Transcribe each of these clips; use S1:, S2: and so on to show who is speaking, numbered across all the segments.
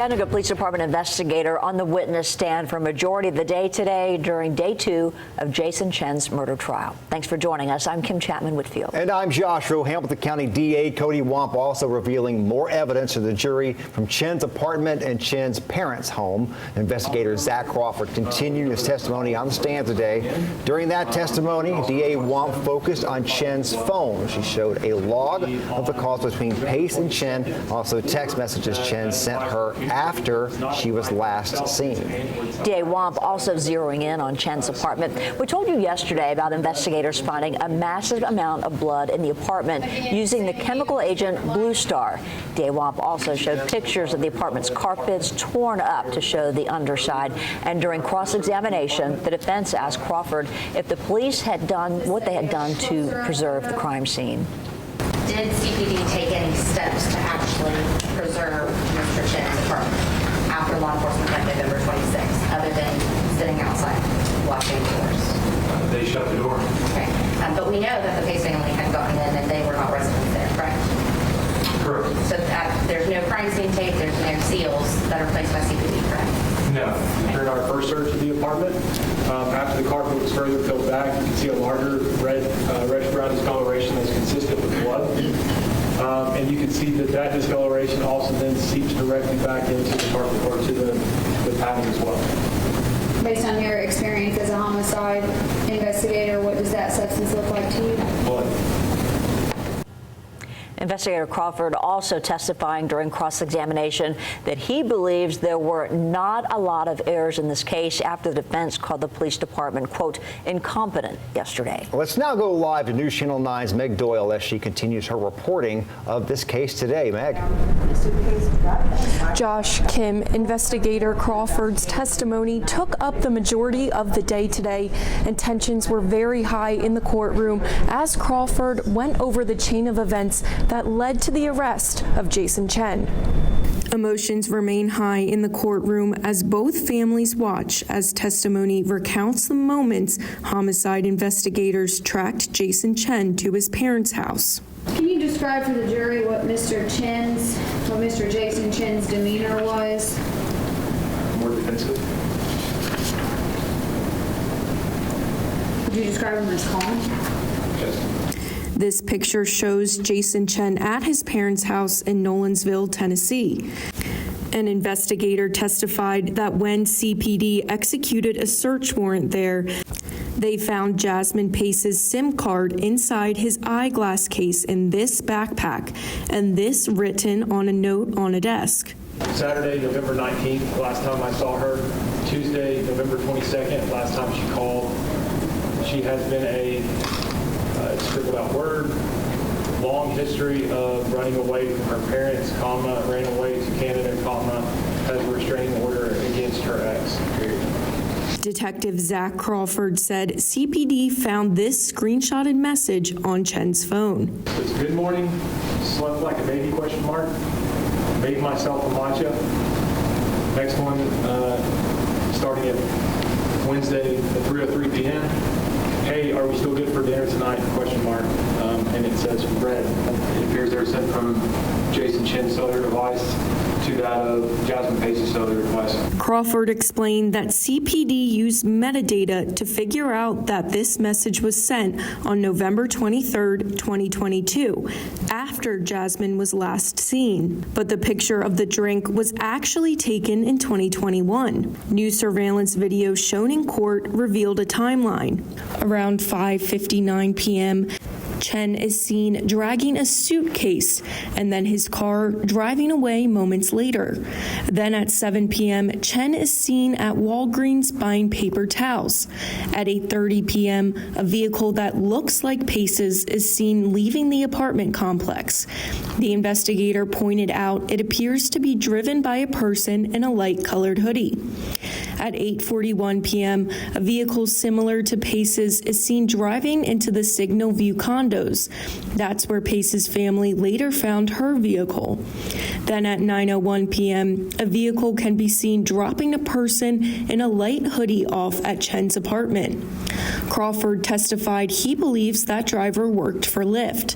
S1: Chattanooga Police Department investigator on the witness stand for a majority of the day today during day 2 of Jason Chen's murder trial. Thanks for joining us. I'm Kim Chapman-Whitfield.
S2: And I'm Joshua. Hamilton County DA Cody Wamp also revealing more evidence to the jury from Chen's apartment and Chen's parents' home. Investigator Zach Crawford continued his testimony on the stand today. During that testimony, DA Wamp focused on Chen's phone. She showed a log of the calls between Pace and Chen, also text messages Chen sent her after she was last seen.
S1: DA Wamp also zeroing in on Chen's apartment. We told you yesterday about investigators finding a massive amount of blood in the apartment using the chemical agent Blue Star. DA Wamp also showed pictures of the apartment's carpets torn up to show the underside. And during cross-examination, the defense asked Crawford if the police had done what they had done to preserve the crime scene.
S3: Did CPD take any steps to actually preserve Mr. Chen's apartment after law enforcement left November 26th, other than sitting outside watching doors?
S4: They shut the door.
S3: Okay. But we know that the Pace family had gotten in and they were not residents there, correct?
S4: Correct.
S3: So there's no crime scene tape, there's no seals that are placed by CPD, correct?
S4: No. During our first search of the apartment, after the carpet was further peeled back, you can see a larger reddish-brown discoloration that's consistent with blood. And you can see that discoloration also then seeps directly back into the carpet or to the padding as well.
S5: Based on your experience as a homicide investigator, what does that substance look like to you?
S4: Blood.
S1: Investigator Crawford also testifying during cross-examination that he believes there were not a lot of errors in this case after the defense called the police department, quote, incompetent yesterday.
S2: Let's now go live to News Channel 9's Meg Doyle as she continues her reporting of this case today. Meg.
S6: Josh, Kim, investigator Crawford's testimony took up the majority of the day today, and tensions were very high in the courtroom as Crawford went over the chain of events that led to the arrest of Jason Chen. Emotions remain high in the courtroom as both families watch as testimony recounts the moments homicide investigators tracked Jason Chen to his parents' house.
S5: Can you describe for the jury what Mr. Jason Chen's demeanor was?
S4: More defensive.
S5: Would you describe him as calm?
S4: Yes.
S6: This picture shows Jason Chen at his parents' house in Nolensville, Tennessee. An investigator testified that when CPD executed a search warrant there, they found Jasmine Pace's SIM card inside his eyeglass case in this backpack, and this written on a note on a desk.
S4: Saturday, November 19th, last time I saw her. Tuesday, November 22nd, last time she called. She has been a scribbled out word, long history of running away from her parents, comma, ran away to Canada, comma, has a restraining order against her ex, period.
S6: Detective Zach Crawford said CPD found this screenshotted message on Chen's phone.
S4: It's good morning, slept like a baby, question mark, made myself a matcha. Next one, starting at Wednesday at 3:03 p.m. Hey, are we still good for dinner tonight, question mark, and it says red. It appears they were sent from Jason Chen's cellular device to that of Jasmine Pace's cellular device.
S6: Crawford explained that CPD used metadata to figure out that this message was sent on November 23rd, 2022, after Jasmine was last seen. But the picture of the drink was actually taken in 2021. New surveillance video shown in court revealed a timeline. Around 5:59 p.m., Chen is seen dragging a suitcase and then his car driving away moments later. Then at 7 p.m., Chen is seen at Walgreens buying paper towels. At 8:30 p.m., a vehicle that looks like Pace's is seen leaving the apartment complex. The investigator pointed out it appears to be driven by a person in a light-colored hoodie. At 8:41 p.m., a vehicle similar to Pace's is seen driving into the Signal View condos. That's where Pace's family later found her vehicle. Then at 9:01 p.m., a vehicle can be seen dropping a person in a light hoodie off at Chen's apartment. Crawford testified he believes that driver worked for Lyft.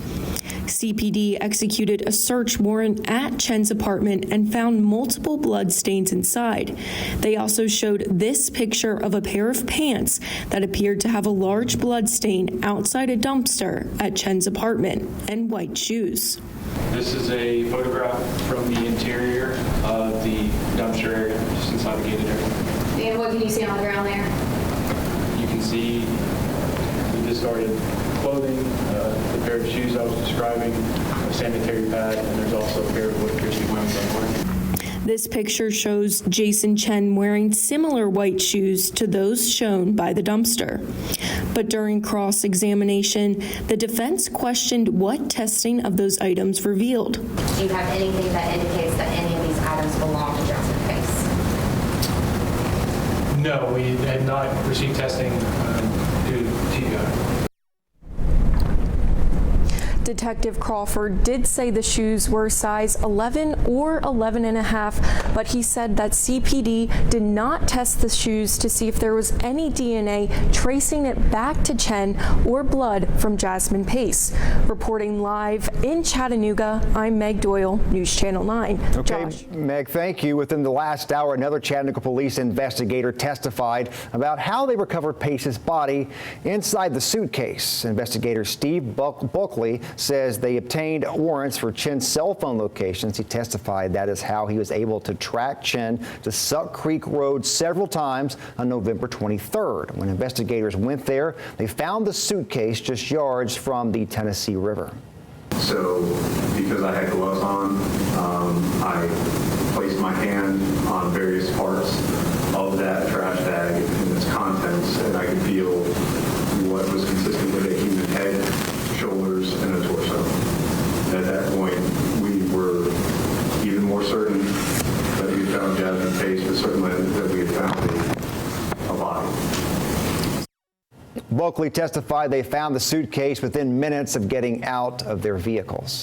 S6: CPD executed a search warrant at Chen's apartment and found multiple blood stains inside. They also showed this picture of a pair of pants that appeared to have a large blood stain outside a dumpster at Chen's apartment and white shoes.
S4: This is a photograph from the interior of the dumpster area, just inside the gated area.
S5: And what can you see on the ground there?
S4: You can see the discarded clothing, the pair of shoes I was describing, a sanitary pad, and there's also a pair of what appears to be women's underwear.
S6: This picture shows Jason Chen wearing similar white shoes to those shown by the dumpster. But during cross-examination, the defense questioned what testing of those items revealed.
S3: Do you have anything that indicates that any of these items belong to Jasmine Pace?
S4: No, we had not received testing due to TBI.
S6: Detective Crawford did say the shoes were size 11 or 11 and a half, but he said that CPD did not test the shoes to see if there was any DNA tracing it back to Chen or blood from Jasmine Pace. Reporting live in Chattanooga, I'm Meg Doyle, News Channel 9.
S2: Okay,
S6: Josh.
S2: Meg, thank you. Within the last hour, another Chattanooga police investigator testified about how they recovered Pace's body inside the suitcase. Investigator Steve Buckley says they obtained warrants for Chen's cell phone locations. He testified that is how he was able to track Chen to Suck Creek Road several times on November 23rd. When investigators went there, they found the suitcase just yards from the Tennessee River.
S7: So because I had gloves on, I placed my hand on various parts of that trash bag and its contents, and I could feel what was consistent with a human head, shoulders, and a torso. At that point, we were even more certain that we had found Jasmine Pace, but certainly that we had found a body.
S2: Buckley testified they found the suitcase within minutes of getting out of their vehicles.